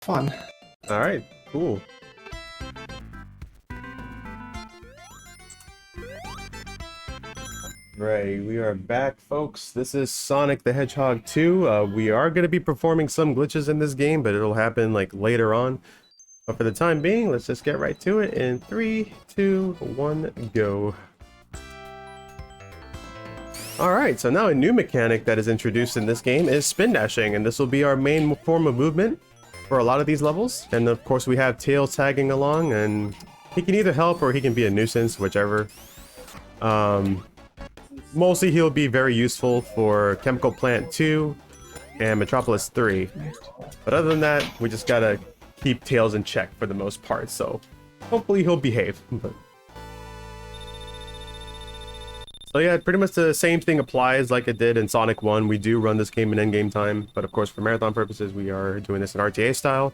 fun. All right, cool. Right, we are back, folks. This is Sonic the Hedgehog 2. We are going to be performing some glitches in this game, but it'll happen like later on. But for the time being, let's just get right to it in 3, 2, 1, go. Alright, so now a new mechanic that is introduced in this game is spin dashing, and this will be our main form of movement for a lot of these levels. And of course we have Tails tagging along, and he can either help or he can be a nuisance, whichever. Mostly he'll be very useful for Chemical Plant 2 and Metropolis 3. But other than that, we just gotta keep Tails in check for the most part, so hopefully he'll behave. So yeah, pretty much the same thing applies like it did in Sonic 1. We do run this game in endgame time, but of course for marathon purposes we are doing this in RTA style.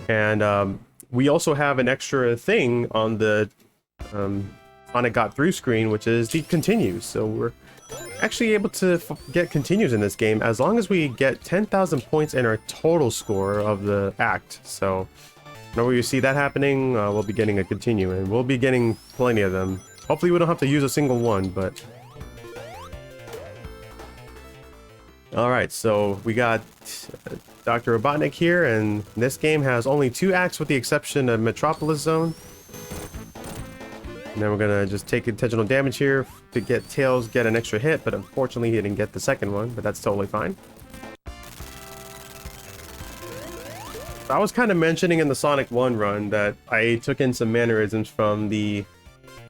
And we also have an extra thing on the Sonic Got Through screen, which is the continues. So we're actually able to get continues in this game as long as we get 10,000 points in our total score of the act. So whenever you see that happening, we'll be getting a continue, and we'll be getting plenty of them. Hopefully we don't have to use a single one, but... Alright, so we got Dr. Robotnik here, and this game has only 2 acts with the exception of Metropolis Zone. And then we're gonna just take intentional damage here to get Tails get an extra hit, but unfortunately he didn't get the second one, but that's totally fine. I was kind of mentioning in the Sonic 1 run that I took in some mannerisms from the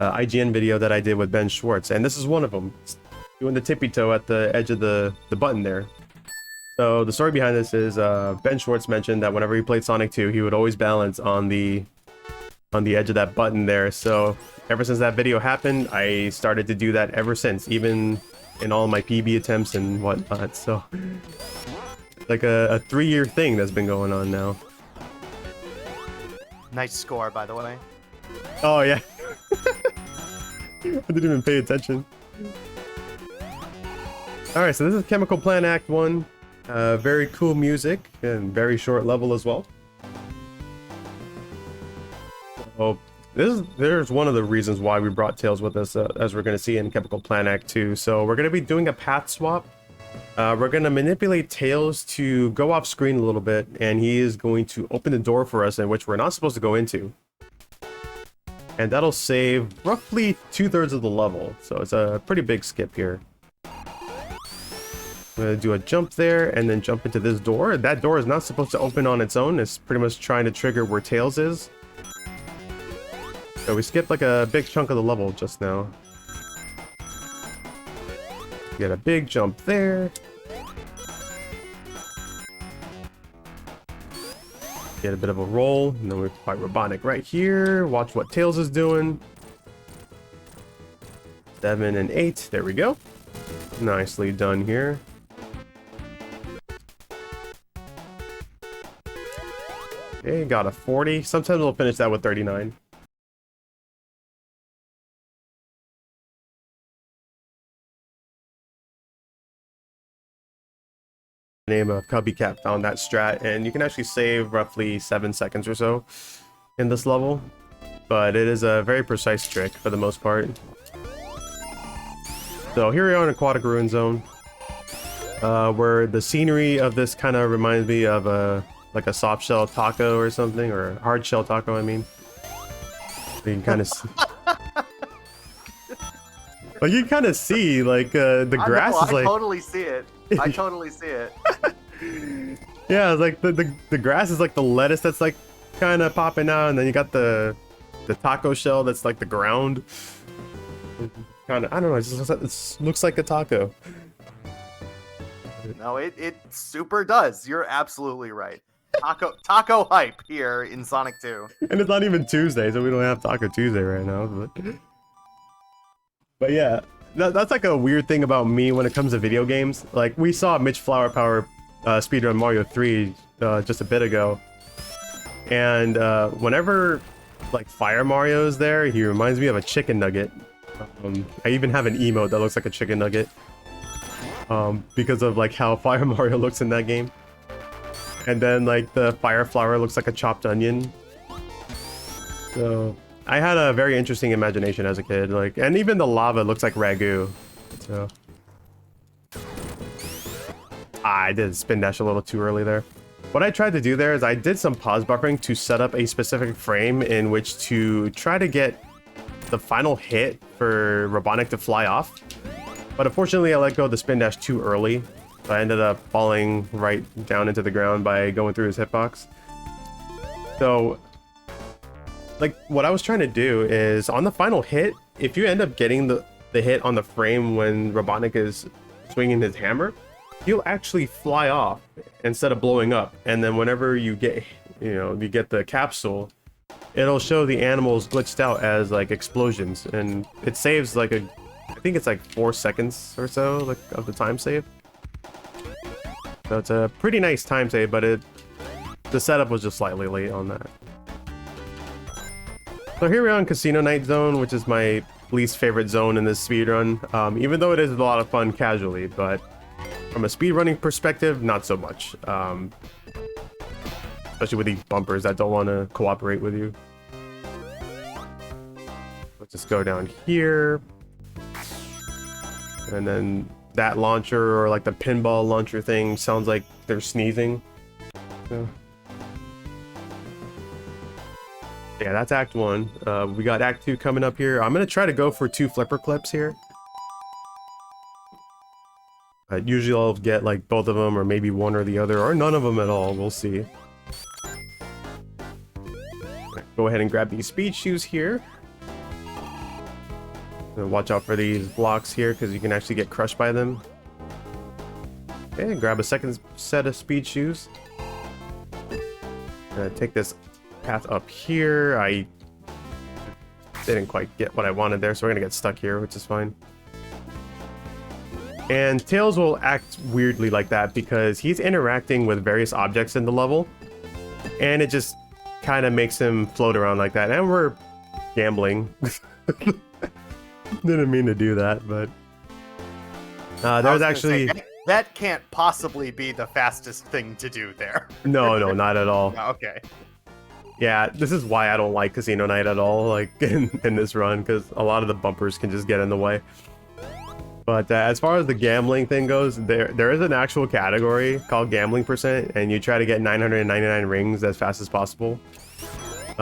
IGN video that I did with Ben Schwartz, and this is one of them. Doing the tippy toe at the edge of the button there. So the story behind this is Ben Schwartz mentioned that whenever he played Sonic 2, he would always balance on the edge of that button there. So ever since that video happened, I started to do that ever since, even in all my PB attempts and whatnot. So like a 3-year thing that's been going on now. Nice score, by the way. Oh yeah. I didn't even pay attention. Alright, so this is Chemical Plant Act 1. Very cool music and very short level as well. Oh, there's one of the reasons why we brought Tails with us, as we're going to see in Chemical Plant Act 2. So we're going to be doing a path swap. We're going to manipulate Tails to go off screen a little bit, and he is going to open the door for us in which we're not supposed to go into. And that'll save roughly 2/3 of the level, so it's a pretty big skip here. I'm going to do a jump there and then jump into this door. That door is not supposed to open on its own. It's pretty much trying to trigger where Tails is. So we skipped like a big chunk of the level just now. Get a big jump there. Get a bit of a roll, and then we fight Robotnik right here. Watch what Tails is doing. 7 and 8, there we go. Nicely done here. Okay, got a 40. Sometimes we'll finish that with 39. Name of Cubbycat found that strat, and you can actually save roughly 7 seconds or so in this level, but it is a very precise trick for the most part. So here we are in Aquatic Ruin Zone, where the scenery of this kind of reminds me of like a soft shell taco or something, or a hard shell taco, I mean. So you can kind of see. Like you kind of see like the grass is like. I totally see it. I totally see it. Yeah, it's like the grass is like the lettuce that's like kind of popping out, and then you got the taco shell that's like the ground. Kind of, I don't know. It looks like a taco. No, it super does. You're absolutely right. Taco hype here in Sonic 2. And it's not even Tuesday, so we don't have Taco Tuesday right now. But yeah. That's like a weird thing about me when it comes to video games. Like, we saw Mitch Flower Power speedrun Mario 3 just a bit ago. And whenever, like, Fire Mario is there, he reminds me of a chicken nugget. I even have an emote that looks like a chicken nugget. Because of, like, how Fire Mario looks in that game. And then like the fire flower looks like a chopped onion. So I had a very interesting imagination as a kid, like, and even the lava looks like ragu. So I did spin dash a little too early there. What I tried to do there is I did some pause buffering to set up a specific frame in which to try to get the final hit for Robotnik to fly off. But unfortunately, I let go of the spin dash too early. So I ended up falling right down into the ground by going through his hitbox. So, like, what I was trying to do is, on the final hit, if you end up getting the hit on the frame when Robotnik is swinging his hammer, he'll actually fly off instead of blowing up. And then whenever you get, you get the capsule, it'll show the animals glitched out as, like, explosions. And it saves, like, I think it's like 4 seconds or so, like, of the time save. So it's a pretty nice time save, but the setup was just slightly late on that. So here we are in Casino Night Zone, which is my least favorite zone in this speedrun. Even though it is a lot of fun casually, but from a speedrunning perspective, not so much. Especially with these bumpers that don't want to cooperate with you. Let's just go down here. And then that launcher, or like the pinball launcher thing, sounds like they're sneezing. So. Yeah, that's Act 1. We got Act 2 coming up here. I'm going to try to go for 2 flipper clips here. Usually I'll get like both of them, or maybe one or the other, or none of them at all. We'll see. Go ahead and grab these speed shoes here. Watch out for these blocks here, because you can actually get crushed by them. Okay, grab a second set of speed shoes. Take this path up here. I didn't quite get what I wanted there, so we're gonna get stuck here, which is fine. And Tails will act weirdly like that because he's interacting with various objects in the level, and it just kind of makes him float around like that. And we're gambling. Didn't mean to do that, but there's actually that can't possibly be the fastest thing to do there. No, not at all. Okay. Yeah, this is why I don't like Casino Night at all, like in this run, because a lot of the bumpers can just get in the way. But as far as the gambling thing goes, there is an actual category called gambling percent, and you try to get 999 rings as fast as possible. It's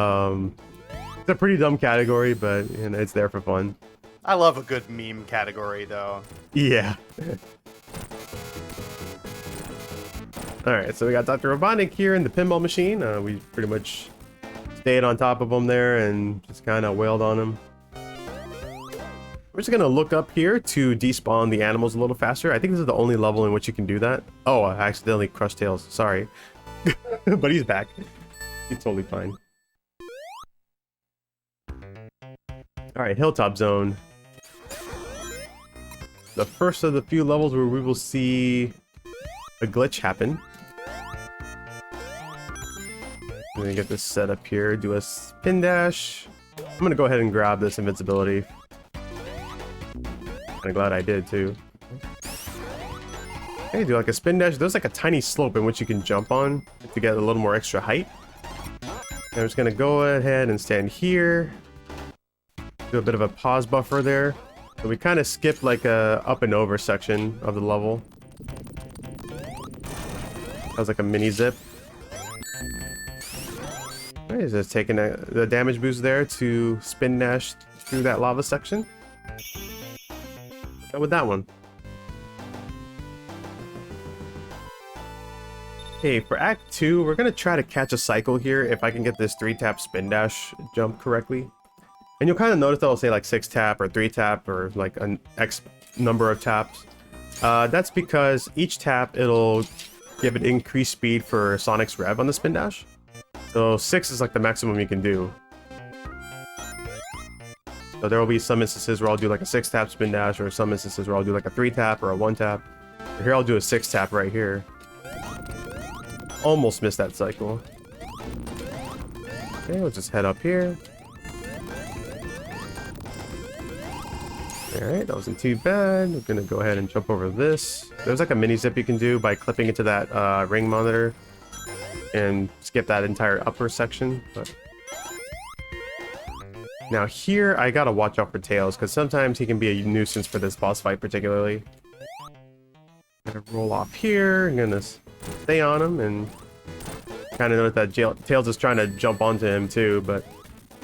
a pretty dumb category, but it's there for fun. I love a good meme category, though. Yeah. Alright, so we got Dr. Robotnik here in the pinball machine. We pretty much stayed on top of him there and just kind of wailed on him. We're just going to look up here to despawn the animals a little faster. I think this is the only level in which you can do that. Oh, I accidentally crushed Tails. Sorry. But he's back. He's totally fine. Alright, Hilltop Zone. The first of the few levels where we will see a glitch happen. Let me get this set up here. Do a spin dash. I'm gonna go ahead and grab this invincibility. I'm glad I did too. Okay, do like a spin dash. There's like a tiny slope in which you can jump on to get a little more extra height. And I'm just gonna go ahead and stand here. Do a bit of a pause buffer there. So we kind of skipped like a up and over section of the level. That was like a mini zip. Alright, just taking the damage boost there to spin dash through that lava section. Go with that one. Okay, for Act 2, we're going to try to catch a cycle here if I can get this 3-tap spin dash jump correctly. And you'll kind of notice that I'll say like 6-tap or 3-tap or like an X number of taps. That's because each tap, it'll give it increased speed for Sonic's rev on the spin dash. So 6 is like the maximum you can do. So there will be some instances where I'll do like a 6-tap spin dash, or some instances where I'll do like a 3-tap or a 1-tap. Here I'll do a 6-tap right here. Almost missed that cycle. Okay, we'll just head up here. Alright, that wasn't too bad. We're gonna go ahead and jump over this. There's like a mini zip you can do by clipping into that ring monitor. and skip that entire upper section. But now here, I gotta watch out for Tails, because sometimes he can be a nuisance for this boss fight particularly. I'm gonna roll off here, I'm gonna stay on him, and kind of notice that Tails is trying to jump onto him too, but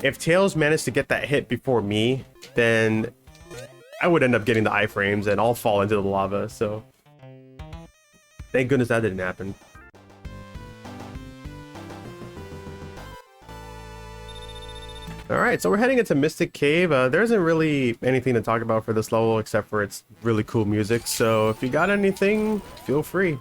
if Tails managed to get that hit before me, then I would end up getting the iframes and I'll fall into the lava, so thank goodness that didn't happen. Alright, so we're heading into Mystic Cave. There isn't really anything to talk about for this level except for its really cool music, so if you got anything, feel free.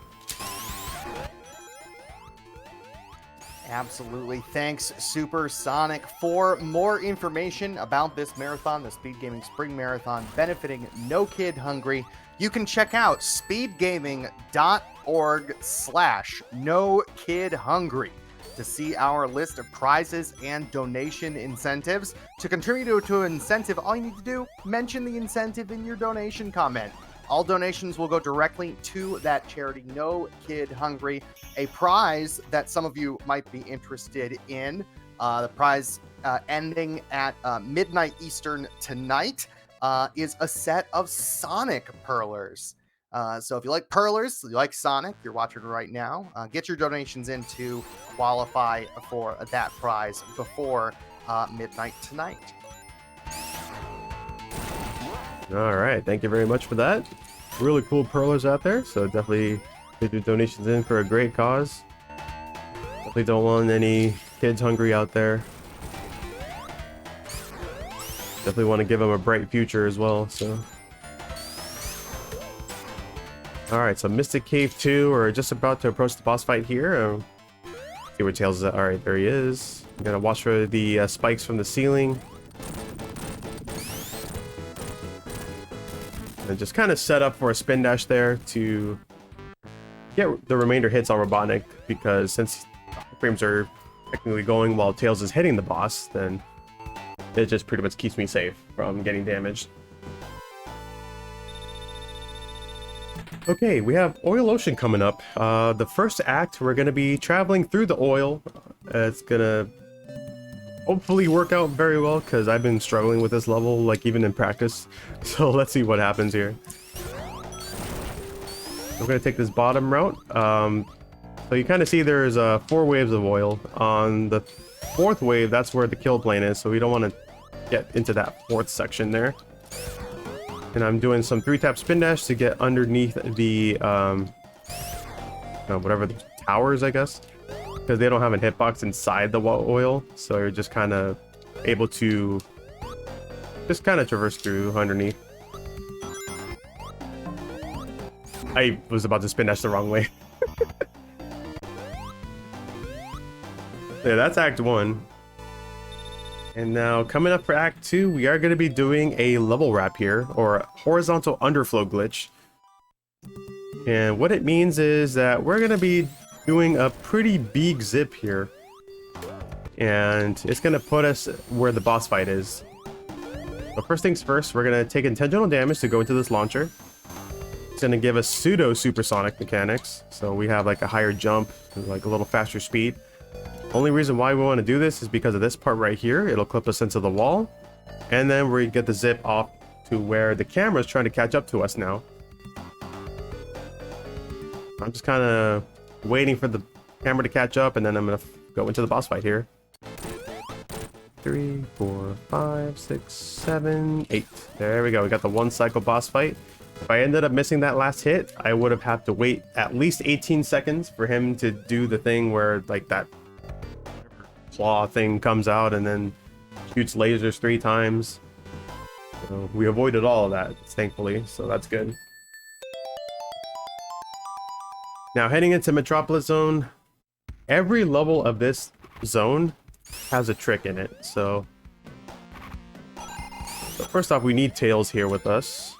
Absolutely. Thanks, SuperSonic. For more information about this marathon, the Speed Gaming Spring Marathon, benefiting No Kid Hungry, you can check out speedgaming.org/NoKidHungry to see our list of prizes and donation incentives. To contribute to an incentive, all you need to do, mention the incentive in your donation comment. All donations will go directly to that charity, No Kid Hungry. A prize that some of you might be interested in, the prize ending at midnight Eastern tonight, is a set of Sonic Perlers. So if you like Perlers, you like Sonic, you're watching right now, get your donations in to qualify for that prize before midnight tonight. Alright, thank you very much for that. Really cool Perlers out there, so definitely get your donations in for a great cause. Definitely don't want any kids hungry out there. Definitely want to give them a bright future as well, so. Alright, so Mystic Cave 2, we're just about to approach the boss fight here. See where Tails is at. Alright, there he is. I'm gonna watch for the spikes from the ceiling. And just kind of set up for a spin dash there to get the remainder hits on Robotnik, because since frames are technically going while Tails is hitting the boss, then it just pretty much keeps me safe from getting damaged. Okay, we have Oil Ocean coming up. The first act, we're going to be traveling through the oil. It's going to hopefully work out very well, because I've been struggling with this level, like even in practice. So let's see what happens here. We're going to take this bottom route. So you kind of see there's 4 waves of oil. On the 4th wave, that's where the kill plane is, so we don't want to get into that 4th section there. And I'm doing some 3-tap spin dash to get underneath the whatever the towers, I guess, because they don't have a hitbox inside the oil, so you're just kind of able to just kind of traverse through underneath. I was about to spin dash the wrong way. Yeah, that's Act 1. And now coming up for Act 2, we are going to be doing a level wrap here, or a horizontal underflow glitch. And what it means is that we're going to be doing a pretty big zip here. And it's going to put us where the boss fight is. But first things first, we're going to take intentional damage to go into this launcher. It's going to give us pseudo supersonic mechanics. So we have like a higher jump, like a little faster speed. Only reason why we want to do this is because of this part right here. It'll clip us into the wall, and then we get the zip off to where the camera is trying to catch up to us now. I'm just kind of waiting for the camera to catch up, and then I'm going to go into the boss fight here. 3, 4, 5, 6, 7, 8. There we go. We got the 1 cycle boss fight. If I ended up missing that last hit, I would have had to wait at least 18 seconds for him to do the thing where like that claw thing comes out and then shoots lasers 3 times. So we avoided all of that, thankfully, so that's good. Now heading into Metropolis Zone, every level of this zone has a trick in it. So first off, we need Tails here with us.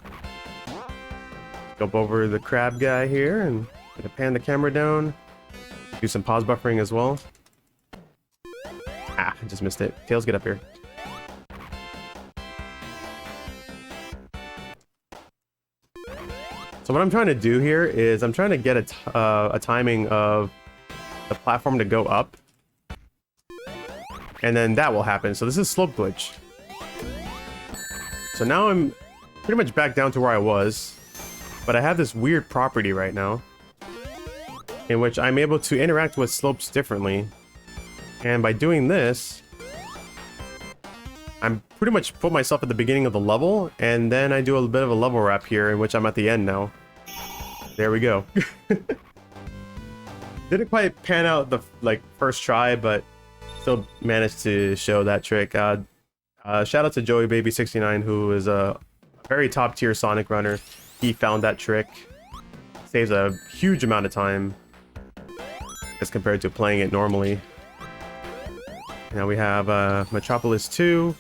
Jump over the crab guy here and gonna pan the camera down. Do some pause buffering as well. Ah, I just missed it. Tails, get up here. So what I'm trying to do here is I'm trying to get a timing of the platform to go up. And then that will happen. So this is slope glitch. So now I'm pretty much back down to where I was. But I have this weird property right now, in which I'm able to interact with slopes differently. And by doing this, I'm pretty much put myself at the beginning of the level, and then I do a bit of a level wrap here, in which I'm at the end now. There we go. Didn't quite pan out the first try, but still managed to show that trick. Shout out to Joey Baby 69, who is a very top tier Sonic runner. He found that trick. Saves a huge amount of time as compared to playing it normally. Now we have Metropolis 2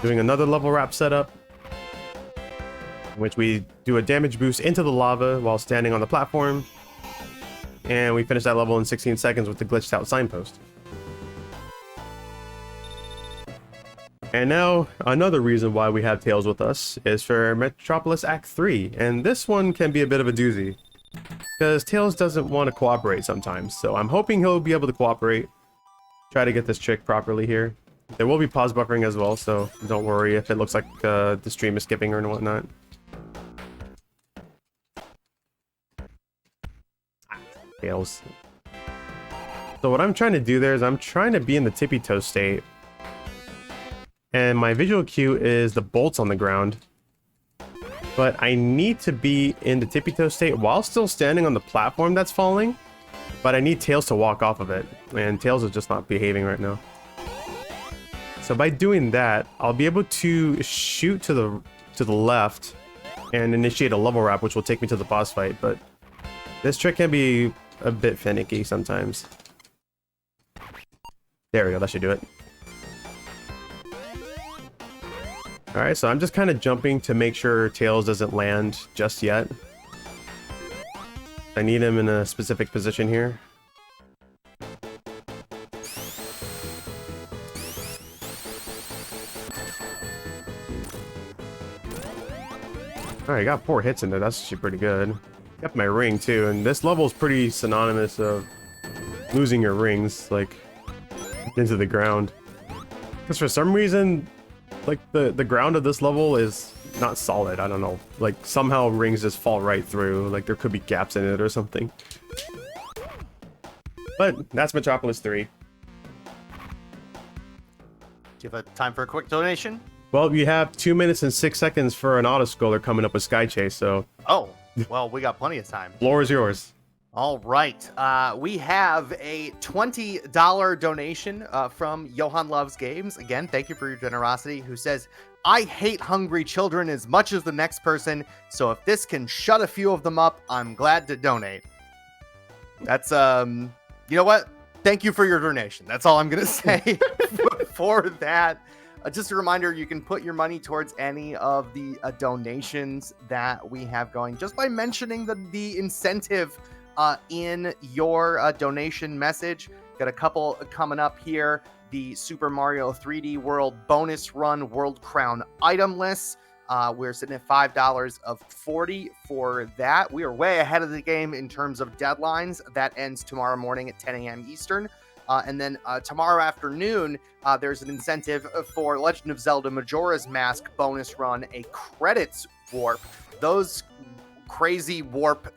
doing another level wrap setup, in which we do a damage boost into the lava while standing on the platform. And we finish that level in 16 seconds with the glitched out signpost. And now, another reason why we have Tails with us is for Metropolis Act 3. And this one can be a bit of a doozy, because Tails doesn't want to cooperate sometimes. So I'm hoping he'll be able to cooperate. Try to get this trick properly here. There will be pause buffering as well, so don't worry if it looks like the stream is skipping or whatnot. Tails. So what I'm trying to do there is I'm trying to be in the tippy toe state. And my visual cue is the bolts on the ground. But I need to be in the tippy toe state while still standing on the platform that's falling. But I need Tails to walk off of it. And Tails is just not behaving right now. So by doing that, I'll be able to shoot to the left and initiate a level wrap, which will take me to the boss fight. But this trick can be a bit finicky sometimes. There we go, that should do it. Alright, so I'm just kind of jumping to make sure Tails doesn't land just yet. I need him in a specific position here. Alright, I got 4 hits in there, that's actually pretty good. Kept my ring too, and this level is pretty synonymous of losing your rings, like, into the ground. Because for some reason, like, the ground of this level is not solid, I don't know. Like, somehow rings just fall right through, like there could be gaps in it or something. But that's Metropolis 3. Do you have time for a quick donation? Well, you have 2 minutes and 6 seconds for an autoscroller coming up with Sky Chase, so... Oh, well, we got plenty of time. Floor is yours. All right. We have a $20 donation from Johan Loves Games. Again, thank you for your generosity. Who says, I hate hungry children as much as the next person, so if this can shut a few of them up, I'm glad to donate. That's, you know what? Thank you for your donation. That's all I'm going to say for that. Just a reminder, you can put your money towards any of the donations that we have going just by mentioning the incentive in your donation message. Got a couple coming up here. The Super Mario 3D World bonus run World Crown item list. We're sitting at $5 of 40 for that. We are way ahead of the game in terms of deadlines. That ends tomorrow morning at 10 a.m. Eastern. And then tomorrow afternoon, there's an incentive for Legend of Zelda Majora's Mask bonus run, a credits warp. Those crazy warp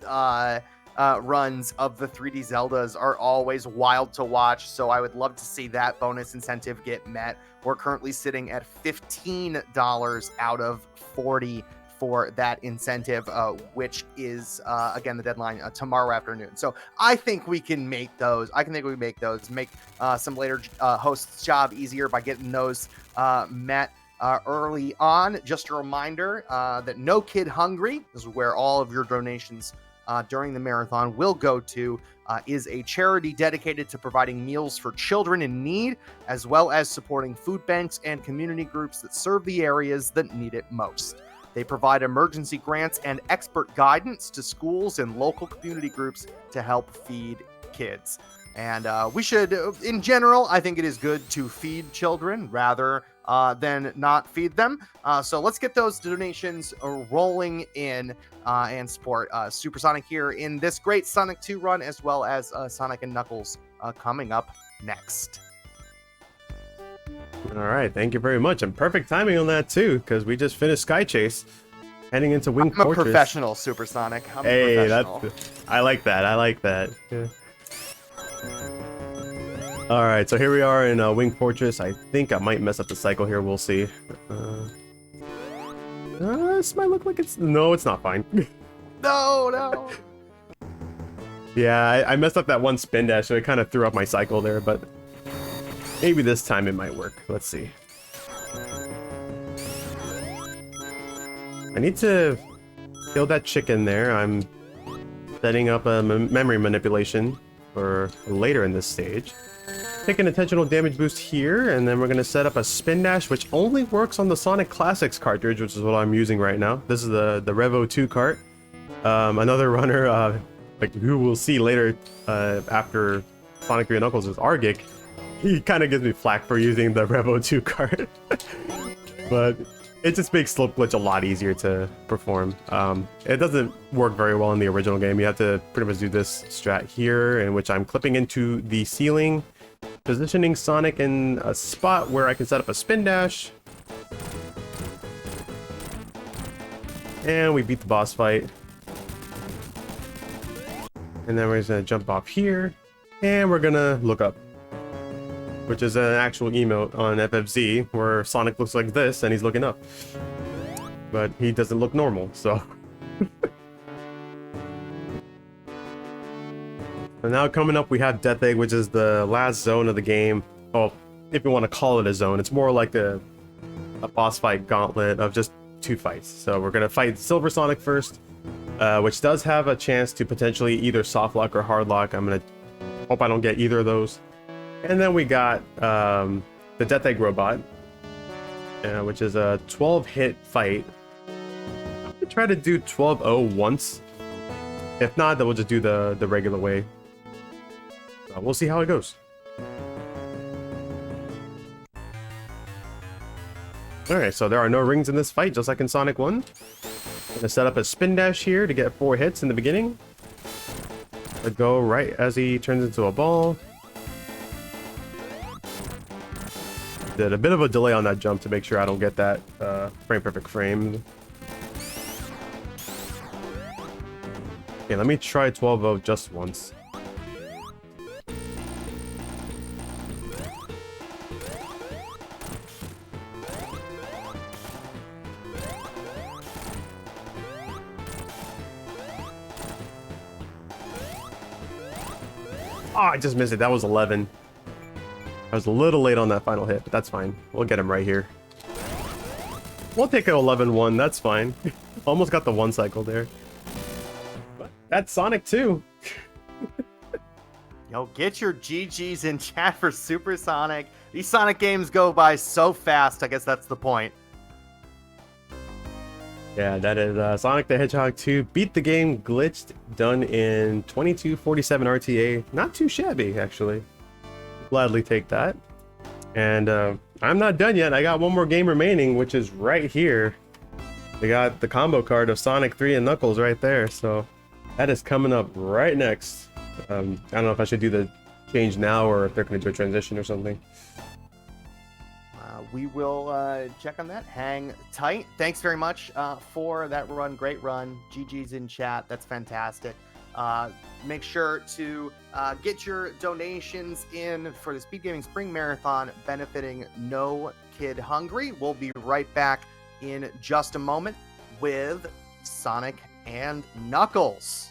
runs of the 3D Zeldas are always wild to watch, so I would love to see that bonus incentive get met. We're currently sitting at $15 out of 40 for that incentive, which is, again, the deadline tomorrow afternoon. So I think we can make those. Make some later hosts' job easier by getting those met early on. Just a reminder that No Kid Hungry, this is where all of your donations during the marathon will go to, is a charity dedicated to providing meals for children in need, as well as supporting food banks and community groups that serve the areas that need it most. They provide emergency grants and expert guidance to schools and local community groups to help feed kids. And we should, in general, I think it is good to feed children rather than not feed them. So let's get those donations rolling in and support SuperSonic here in this great Sonic 2 run, as well as Sonic and Knuckles coming up next. All right, thank you very much. And perfect timing on that, too, because we just finished Sky Chase, heading into Wing Fortress. I'm a professional, SuperSonic. I'm hey, a professional. I like that. I like that. Yeah. All right, so here we are in Wing Fortress. I think I might mess up the cycle here. We'll see. This might look like it's... No, it's not fine. No. Yeah, I messed up that one spin dash, so it kind of threw up my cycle there, but maybe this time it might work. Let's see. I need to kill that chicken there. I'm setting up a memory manipulation for later in this stage. Take an intentional damage boost here, and then we're going to set up a spin dash, which only works on the Sonic Classics cartridge, which is what I'm using right now. This is the Revo 2 cart. Another runner, like who we'll see later after Sonic 3 and Knuckles is Argic. He kind of gives me flack for using the Revo 2 cart. But it just makes Slope Glitch a lot easier to perform. It doesn't work very well in the original game. You have to pretty much do this strat here, in which I'm clipping into the ceiling, positioning Sonic in a spot where I can set up a spin dash. And we beat the boss fight. And then we're just gonna jump off here, and we're gonna look up, which is an actual emote on FFZ where Sonic looks like this and he's looking up. But he doesn't look normal, so. And now coming up, we have Death Egg, which is the last zone of the game. Oh, if you want to call it a zone, it's more like a boss fight gauntlet of just 2 fights. So we're going to fight Silver Sonic first, which does have a chance to potentially either soft lock or hard lock. I'm going to hope I don't get either of those. And then we got the Death Egg robot, which is a 12-hit fight. I'm going to try to do 12-0 once. If not, then we'll just do the regular way. We'll see how it goes. Alright, so there are no rings in this fight, just like in Sonic 1. I'm going to set up a spin dash here to get 4 hits in the beginning. I go right as he turns into a ball. Did a bit of a delay on that jump to make sure I don't get that frame perfect frame. Okay, let me try 12-0 just once. Oh, I just missed it. That was 11. I was a little late on that final hit, but that's fine. We'll get him right here. We'll take an 11-1. That's fine. Almost got the 1 cycle there. But that's Sonic 2. Yo, get your GGs in chat for SuperSonic. These Sonic games go by so fast. I guess that's the point. Yeah, that is Sonic the Hedgehog 2. Beat the game glitched, done in 2247 RTA. Not too shabby, actually. Gladly take that. And I'm not done yet. I got one more game remaining, which is right here. We got the combo card of Sonic 3 and Knuckles right there. So that is coming up right next. I don't know if I should do the change now or if they're going to do a transition or something. We will check on that. Hang tight. Thanks very much for that run. Great run. GG's in chat. That's fantastic. Make sure to get your donations in for the SpeedGaming Spring Marathon benefiting No Kid Hungry. We'll be right back in just a moment with Sonic and Knuckles.